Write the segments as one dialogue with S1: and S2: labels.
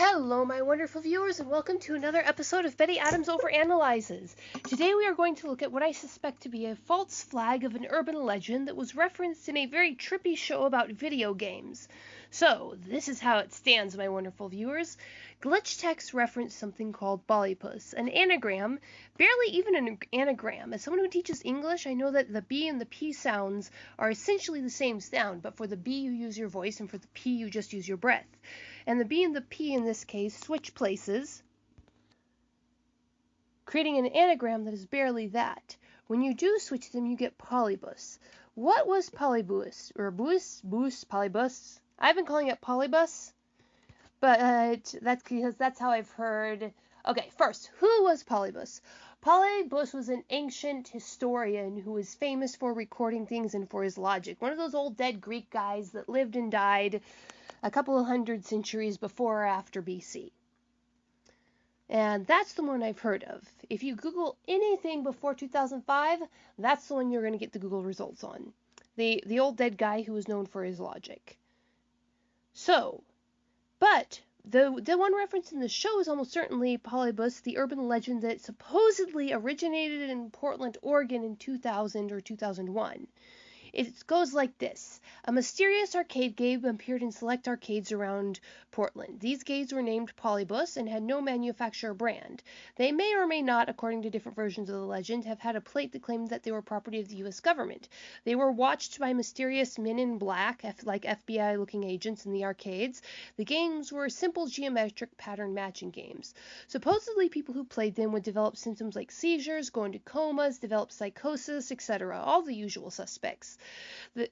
S1: Hello, my wonderful viewers, and welcome to another episode of Betty Adams Overanalyzes. Today we are going to look at what I suspect to be a false flag of an urban legend that was referenced in a very trippy show about video games. So, this is how it stands, my wonderful viewers. Glitch text referenced something called Bolypuis, an anagram, barely even an anagram. As someone who teaches English, I know that the B and the P sounds are essentially the same sound, but for the B you use your voice, and for the P you just use your breath. And the B and the P in this case switch places, creating an anagram that is barely that. When you do switch them, you get Polybuis. What was Polybuis? Or Polybus? I've been calling it Polybus, but that's because that's how I've heard. Okay, first, who was Polybius? Polybius was an ancient historian who was famous for recording things and for his logic. One of those old dead Greek guys that lived and died a couple of hundred centuries before or after BC. And that's the one I've heard of. If you Google anything before 2005, that's the one you're going to get the Google results on. The old dead guy who was known for his logic. So, but the one referenced in the show is almost certainly Polybuis, the urban legend that supposedly originated in Portland, Oregon in 2000 or 2001. It goes like this. A mysterious arcade game appeared in select arcades around Portland. These games were named Polybuis and had no manufacturer brand. They may or may not, according to different versions of the legend, have had a plate that claimed that they were property of the U.S. government. They were watched by mysterious men in black, like FBI-looking agents in the arcades. The games were simple geometric pattern matching games. Supposedly, people who played them would develop symptoms like seizures, go into comas, develop psychosis, etc., all the usual suspects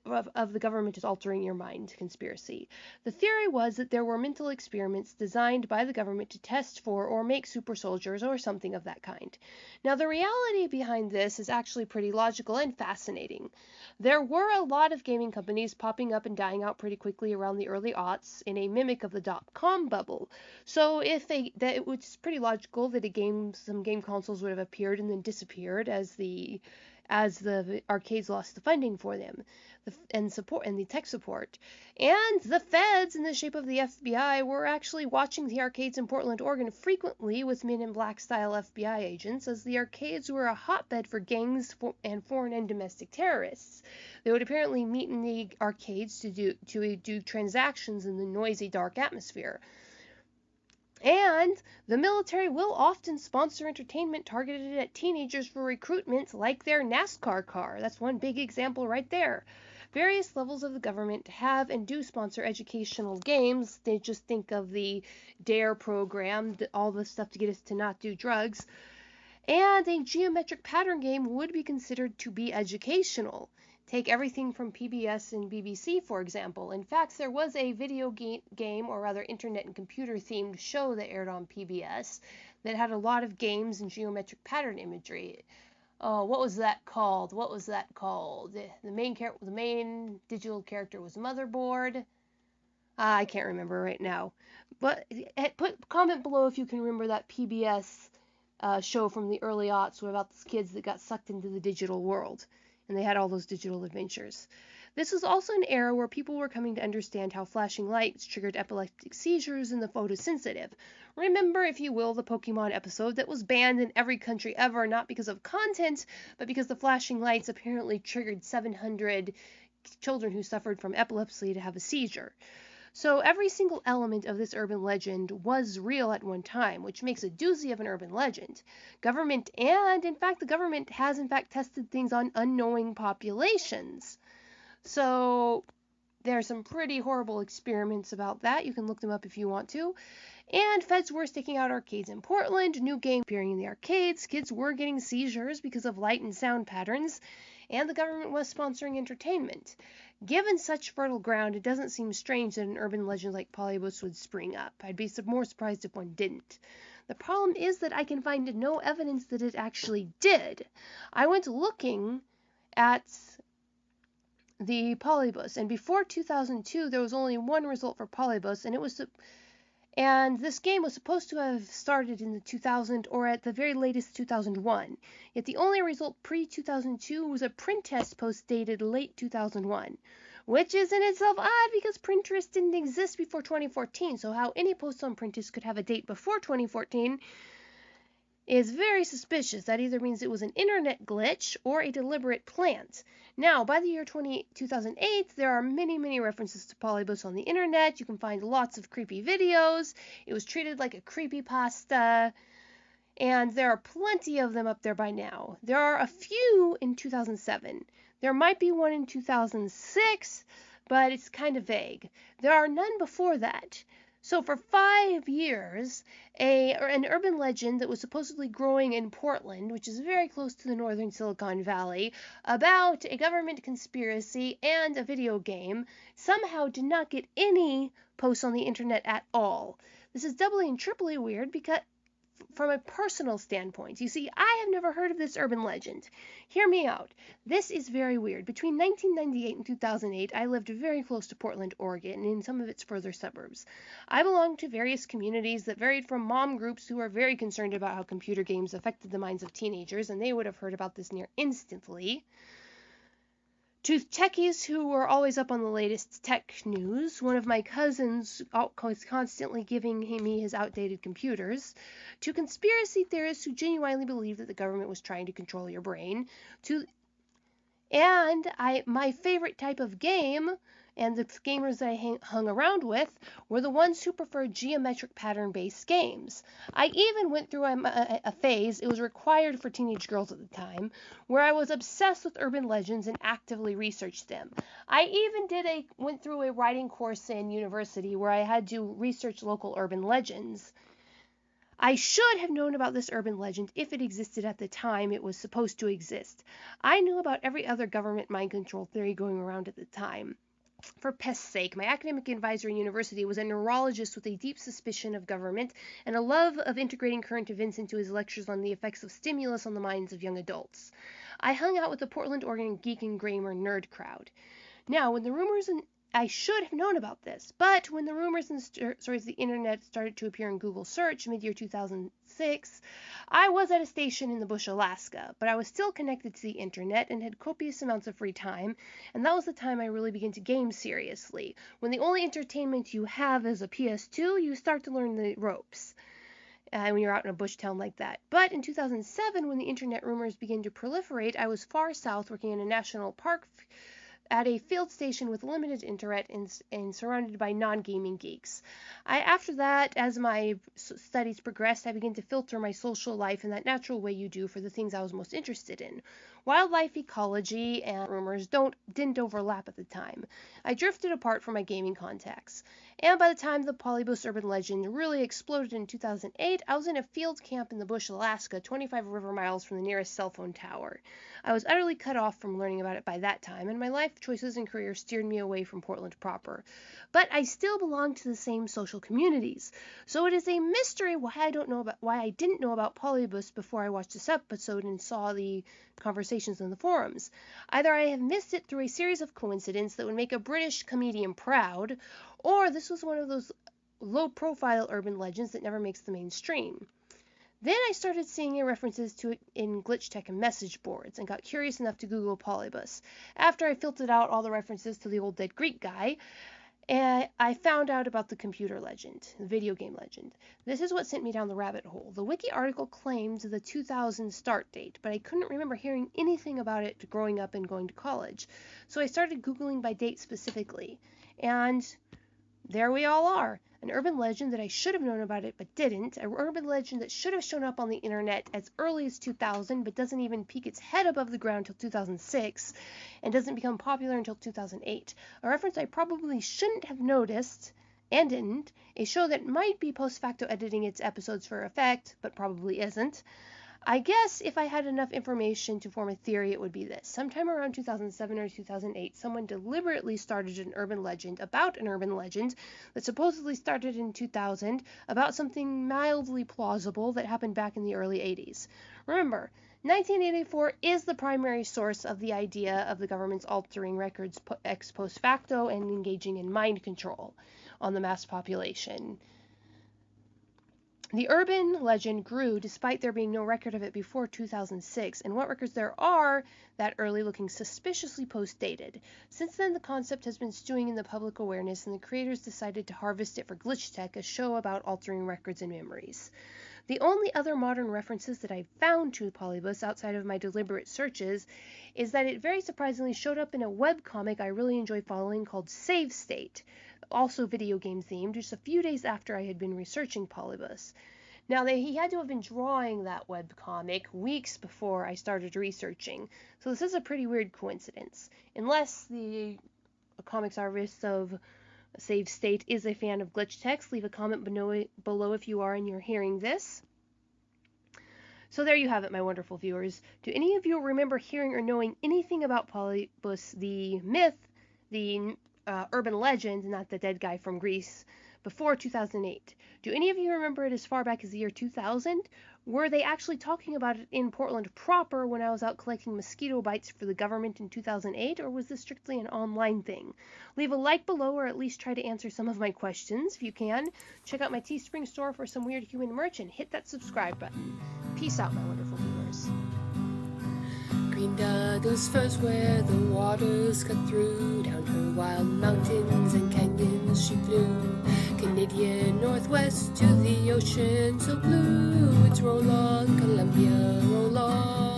S1: of the government is altering your mind conspiracy. The theory was that there were mental experiments designed by the government to test for or make super soldiers or something of that kind. Now, the reality behind this is actually pretty logical and fascinating. There were a lot of gaming companies popping up and dying out pretty quickly around the early aughts in a mimic of the dot-com bubble. So it was pretty logical that some game consoles would have appeared and then disappeared as the arcades lost the funding for them, and the tech support. And the feds, in the shape of the FBI, were actually watching the arcades in Portland, Oregon frequently with Men in Black style FBI agents, as the arcades were a hotbed for gangs and foreign and domestic terrorists. They would apparently meet in the arcades to do transactions in the noisy, dark atmosphere. And the military will often sponsor entertainment targeted at teenagers for recruitment, like their NASCAR car. That's one big example right there. Various levels of the government have and do sponsor educational games. They just think of the DARE program, all the stuff to get us to not do drugs. And a geometric pattern game would be considered to be educational. Take everything from PBS and BBC, for example. In fact, there was a video game, or rather internet and computer-themed show that aired on PBS that had a lot of games and geometric pattern imagery. Oh, what was that called? The main digital character was Motherboard. I can't remember right now. But comment below if you can remember that PBS show from the early aughts about these kids that got sucked into the digital world. And they had all those digital adventures. This was also an era where people were coming to understand how flashing lights triggered epileptic seizures in the photosensitive. Remember, if you will, the Pokemon episode that was banned in every country ever, not because of content, but because the flashing lights apparently triggered 700 children who suffered from epilepsy to have a seizure. So every single element of this urban legend was real at one time, which makes a doozy of an urban legend. The government has in fact tested things on unknowing populations. So there are some pretty horrible experiments about that. You can look them up if you want to. And feds were staking out arcades in Portland, new games appearing in the arcades, kids were getting seizures because of light and sound patterns, and the government was sponsoring entertainment. Given such fertile ground, it doesn't seem strange that an urban legend like Polybuis would spring up. I'd be more surprised if one didn't. The problem is that I can find no evidence that it actually did. I went looking at the Polybuis, and before 2002, there was only one result for Polybuis, and this game was supposed to have started in the 2000 or at the very latest 2001. Yet the only result pre-2002 was a print test post dated late 2001. which is in itself odd because Pinterest didn't exist before 2014, so how any post on Pinterest could have a date before 2014 is very suspicious. That either means it was an internet glitch or a deliberate plant. Now, by the year 2008, there are many, many references to Polybuis on the internet. You can find lots of creepy videos. It was treated like a creepypasta, and there are plenty of them up there by now. There are a few in 2007. There might be one in 2006, but it's kind of vague. There are none before that. So for 5 years, an urban legend that was supposedly growing in Portland, which is very close to the northern Silicon Valley, about a government conspiracy and a video game, somehow did not get any posts on the internet at all. This is doubly and triply weird because from a personal standpoint. You see, I have never heard of this urban legend. Hear me out. This is very weird. Between 1998 and 2008, I lived very close to Portland, Oregon, and in some of its further suburbs. I belonged to various communities that varied from mom groups who were very concerned about how computer games affected the minds of teenagers, and they would have heard about this near instantly, to techies who were always up on the latest tech news. One of my cousins was constantly giving me his outdated computers. To conspiracy theorists who genuinely believed that the government was trying to control your brain. My favorite type of game, and the gamers that I hung around with, were the ones who preferred geometric pattern-based games. I even went through a phase, it was required for teenage girls at the time, where I was obsessed with urban legends and actively researched them. I even went through a writing course in university where I had to research local urban legends. I should have known about this urban legend if it existed at the time it was supposed to exist. I knew about every other government mind control theory going around at the time. For pest's sake, my academic advisor in university was a neurologist with a deep suspicion of government and a love of integrating current events into his lectures on the effects of stimulus on the minds of young adults. I hung out with the Portland, Oregon geek and gamer nerd crowd. Now, when the rumors and I should have known about this, but when the rumors and stories of the internet started to appear in Google search mid-year 2006, I was at a station in the bush, Alaska, but I was still connected to the internet and had copious amounts of free time, and that was the time I really began to game seriously. When the only entertainment you have is a PS2, you start to learn the ropes. When you're out in a bush town like that. But in 2007, when the internet rumors began to proliferate, I was far south working in a national park at a field station with limited internet and surrounded by non-gaming geeks. After that, as my studies progressed, I began to filter my social life in that natural way you do for the things I was most interested in. Wildlife, ecology, and rumors didn't overlap at the time. I drifted apart from my gaming contacts. And by the time the Polybuis urban legend really exploded in 2008, I was in a field camp in the bush, Alaska, 25 river miles from the nearest cell phone tower. I was utterly cut off from learning about it by that time, and my life choices and career steered me away from Portland proper. But I still belong to the same social communities, so it is a mystery why I didn't know about Polybuis before I watched this episode and saw the conversations in the forums. Either I have missed it through a series of coincidences that would make a British comedian proud, or this was one of those low-profile urban legends that never makes the mainstream. Then I started seeing references to it in glitch tech and message boards and got curious enough to Google Polybuis. After I filtered out all the references to the old dead Greek guy, I found out about the computer legend, the video game legend. This is what sent me down the rabbit hole. The wiki article claimed the 2000 start date, but I couldn't remember hearing anything about it growing up and going to college. So I started Googling by date specifically. And there we all are. An urban legend that I should have known about it but didn't. An urban legend that should have shown up on the internet as early as 2000 but doesn't even peek its head above the ground until 2006 and doesn't become popular until 2008. A reference I probably shouldn't have noticed and didn't. A show that might be post facto editing its episodes for effect but probably isn't. I guess if I had enough information to form a theory, it would be this. Sometime around 2007 or 2008, someone deliberately started an urban legend about an urban legend that supposedly started in 2000 about something mildly plausible that happened back in the early 80s. Remember, 1984 is the primary source of the idea of the government's altering records ex post facto and engaging in mind control on the mass population. The urban legend grew despite there being no record of it before 2006, and what records there are that early looking suspiciously post-dated. Since then, the concept has been stewing in the public awareness, and the creators decided to harvest it for Glitch Tech, a show about altering records and memories. The only other modern references that I've found to Polybuis outside of my deliberate searches is that it very surprisingly showed up in a webcomic I really enjoy following called Save State, also video game themed, just a few days after I had been researching Polybuis. Now, he had to have been drawing that webcomic weeks before I started researching, so this is a pretty weird coincidence. Unless the comics artist of Save State is a fan of glitch text, leave a comment below if you are and you're hearing this. So there you have it, my wonderful viewers. Do any of you remember hearing or knowing anything about Polybuis, the myth, the urban legend, not the dead guy from Greece, before 2008? Do any of you remember it as far back as the year 2000? Were they actually talking about it in Portland proper when I was out collecting mosquito bites for the government in 2008, or was this strictly an online thing? Leave a like below, or at least try to answer some of my questions if you can. Check out my Teespring store for some weird human merch, and hit that subscribe button. Peace out, my wonderful viewers.
S2: Green Douglas firs where the waters cut through, down her wild mountains and canyons she flew. Canadian Northwest to the ocean so blue, it's roll on Columbia, roll on.